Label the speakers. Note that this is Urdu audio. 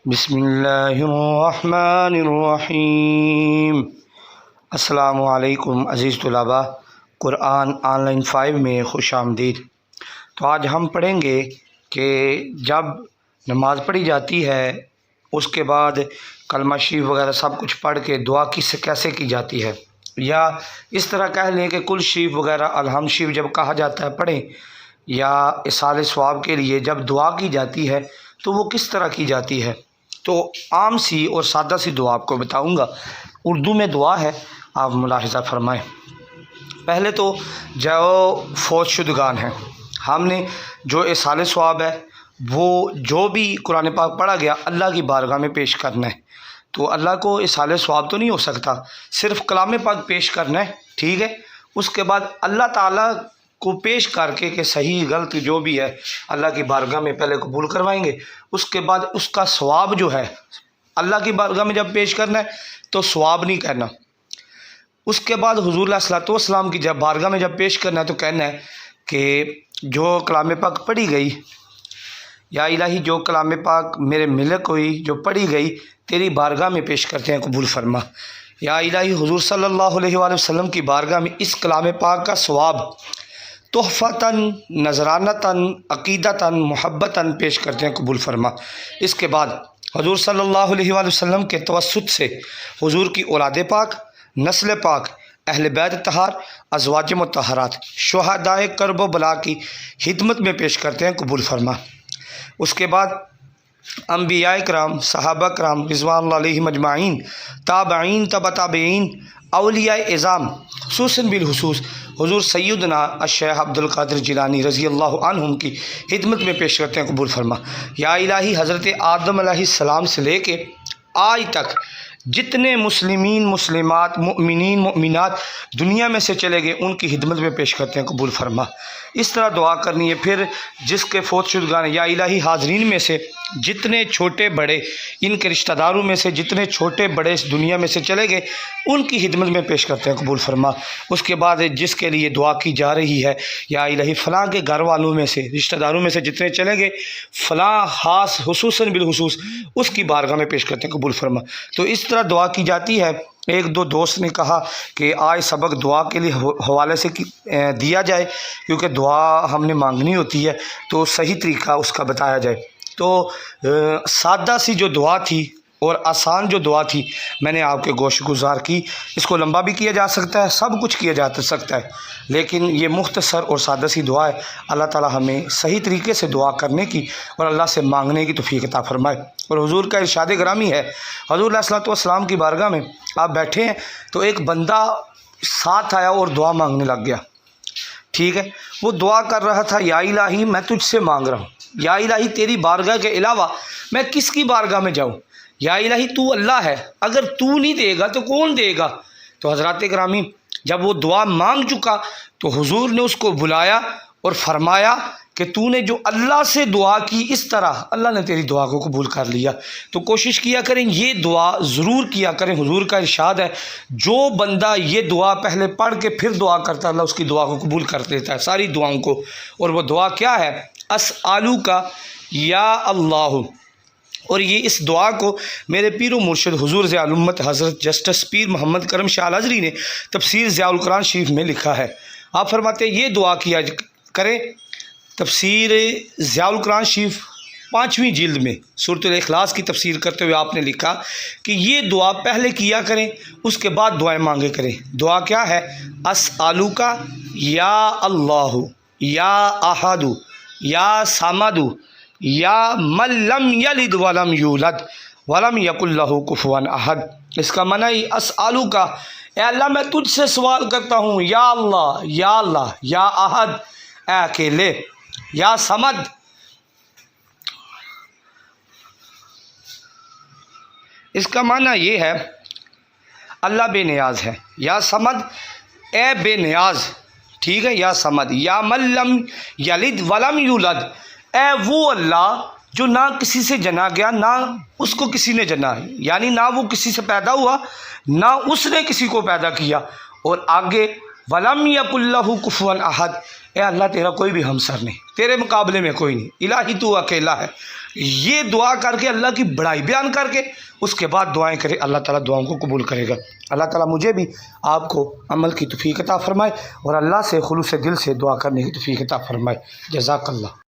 Speaker 1: بسم اللہ الرحمن الرحیم۔ السلام علیکم عزیز طلباء، قرآن آن لائن 5 میں خوش آمدید۔ تو آج ہم پڑھیں گے کہ جب نماز پڑھی جاتی ہے اس کے بعد کلمہ شریف وغیرہ سب کچھ پڑھ کے دعا کیسے کی جاتی ہے، یا اس طرح کہہ لیں کہ کل شریف وغیرہ الحمد شریف جب کہا جاتا ہے پڑھیں، یا اصال ثواب کے لیے جب دعا کی جاتی ہے تو وہ کس طرح کی جاتی ہے۔ تو عام سی اور سادہ سی دعا آپ کو بتاؤں گا، اردو میں دعا ہے، آپ ملاحظہ فرمائیں۔ پہلے تو جو فوت شدگان ہیں، ہم نے جو اصال ثواب ہے وہ جو بھی قرآن پاک پڑھا گیا اللہ کی بارگاہ میں پیش کرنا ہے۔ تو اللہ کو اصال ثواب تو نہیں ہو سکتا، صرف کلام پاک پیش کرنا ہے، ٹھیک ہے۔ اس کے بعد اللہ تعالیٰ کو پیش کر کے کہ صحیح غلط جو بھی ہے اللہ کی بارگاہ میں پہلے قبول کروائیں گے، اس کے بعد اس کا ثواب جو ہے اللہ کی بارگاہ میں جب پیش کرنا ہے تو ثواب نہیں کہنا۔ اس کے بعد حضور علیہ الصلوۃ والسلام کی جب بارگاہ میں جب پیش کرنا ہے تو کہنا ہے کہ جو کلام پاک پڑھی گئی، یا الہی جو کلام پاک میرے ملک ہوئی جو پڑھی گئی تیری بارگاہ میں پیش کرتے ہیں، قبول فرما۔ یا الہی حضور صلی اللہ علیہ وآلہ وسلم کی بارگاہ میں اس کلام پاک کا ثواب تحفتاً، نذرانتاً، عقیدتاً، محبتاً پیش کرتے ہیں، قبول فرما۔ اس کے بعد حضور صلی اللہ علیہ وآلہ وسلم کے توسط سے حضور کی اولاد پاک، نسل پاک، اہل بیت طہار، ازواج مطہرات، شہدائے کرب و بلا کی خدمت میں پیش کرتے ہیں، قبول فرما۔ اس کے بعد انبیاء کرام، صحابہ کرام رضوان اللہ علیہم اجمعین، تابعین، تبع تابعین، اولیاء اعظام، خصوصاً بالخصوص حضور سیدنا الشیخ عبد القادر جیلانی رضی اللہ عنہم کی خدمت میں پیش کرتے ہیں، قبول فرما۔ یا الہی حضرت آدم علیہ السلام سے لے کے آج تک جتنے مسلمین، مسلمات، مؤمنین، مؤمنات دنیا میں سے چلے گئے ان کی خدمت میں پیش کرتے ہیں، قبول فرما۔ اس طرح دعا کرنی ہے۔ پھر جس کے فوت شدگان، یا الہی حاضرین میں سے جتنے چھوٹے بڑے، ان کے رشتہ داروں میں سے جتنے چھوٹے بڑے اس دنیا میں سے چلے گئے ان کی خدمت میں پیش کرتے ہیں، قبول فرما۔ اس کے بعد جس کے لیے دعا کی جا رہی ہے، یا الہی فلاں کے گھر والوں میں سے، رشتہ داروں میں سے جتنے چلے گئے فلاں خاص خصوصاً بالخصوص اس کی بارگاہ میں پیش کرتے ہیں، قبول فرما۔ تو اس طرح دعا کی جاتی ہے۔ ایک دو دوست نے کہا کہ آج سبق دعا کے لیے حوالے سے دیا جائے، کیونکہ دعا ہم نے مانگنی ہوتی ہے تو صحیح طریقہ اس کا بتایا جائے۔ تو سادہ سی جو دعا تھی اور آسان جو دعا تھی میں نے آپ کے گوش گزار کی۔ اس کو لمبا بھی کیا جا سکتا ہے، سب کچھ کیا جا سکتا ہے، لیکن یہ مختصر اور سادہ سی دعا ہے۔ اللہ تعالی ہمیں صحیح طریقے سے دعا کرنے کی اور اللہ سے مانگنے کی توفیق عطا فرمائے۔ اور حضور کا ارشاد گرامی ہے، حضور علیہ الصلوۃ والسلام کی بارگاہ میں آپ بیٹھے ہیں تو ایک بندہ ساتھ آیا اور دعا مانگنے لگ گیا، ٹھیک ہے۔ وہ دعا کر رہا تھا، یا الہی میں تجھ سے مانگ رہا ہوں، یا الہی تیری بارگاہ کے علاوہ میں کس کی بارگاہ میں جاؤں، یا الہی تو اللہ ہے، اگر تو نہیں دے گا تو کون دے گا۔ تو حضرات گرامی جب وہ دعا مانگ چکا تو حضور نے اس کو بلایا اور فرمایا کہ تو نے جو اللہ سے دعا کی اس طرح اللہ نے تیری دعا کو قبول کر لیا۔ تو کوشش کیا کریں، یہ دعا ضرور کیا کریں۔ حضور کا ارشاد ہے، جو بندہ یہ دعا پہلے پڑھ کے پھر دعا کرتا ہے اللہ اس کی دعا کو قبول کر دیتا ہے، ساری دعاؤں کو۔ اور وہ دعا کیا ہے؟ اسألوک یا اللہ۔ اور یہ اس دعا کو میرے پیر و مرشد حضور ضیاء الامت حضرت جسٹس پیر محمد کرم شاہ الازہری نے تفسیر ضیاء القرآن شریف میں لکھا ہے۔ آپ فرماتے ہیں یہ دعا کیا کریں۔ تفسیر ضیاء القرآن شریف 5ویں جلد میں سورۃ الاخلاص کی تفسیر کرتے ہوئے آپ نے لکھا کہ یہ دعا پہلے کیا کریں، اس کے بعد دعائیں مانگے کریں۔ دعا کیا ہے؟ اسألوک یا اللہ، یا احد، یا صمد، یا من لم یلد ولم یولد ولم یکن لہ کفوا احد۔ اس کا معنی اسألوک، اے اللہ میں تجھ سے سوال کرتا ہوں، یا اللہ، یا اللہ، یا احد اے اکیلے، یا صمد اس کا معنی یہ ہے اللہ بے نیاز ہے، یا صمد اے بے نیاز، ٹھیک ہے، یا صمد، یا من لم یلد ولم یولد اے وہ اللہ جو نہ کسی سے جنا گیا نہ اس کو کسی نے جنا، یعنی نہ وہ کسی سے پیدا ہوا نہ اس نے کسی کو پیدا کیا۔ اور آگے ولم یکن لہ کفوا احد، اے اللہ تیرا کوئی بھی ہمسر نہیں، تیرے مقابلے میں کوئی نہیں، الہی تو اکیلا ہے۔ یہ دعا کر کے اللہ کی بڑائی بیان کر کے اس کے بعد دعائیں کرے، اللہ تعالیٰ دعاؤں کو قبول کرے گا۔ اللہ تعالیٰ مجھے بھی آپ کو عمل کی توفیق عطا فرمائے اور اللہ سے خلوص دل سے دعا کرنے کی توفیق عطا فرمائے۔ جزاک اللہ۔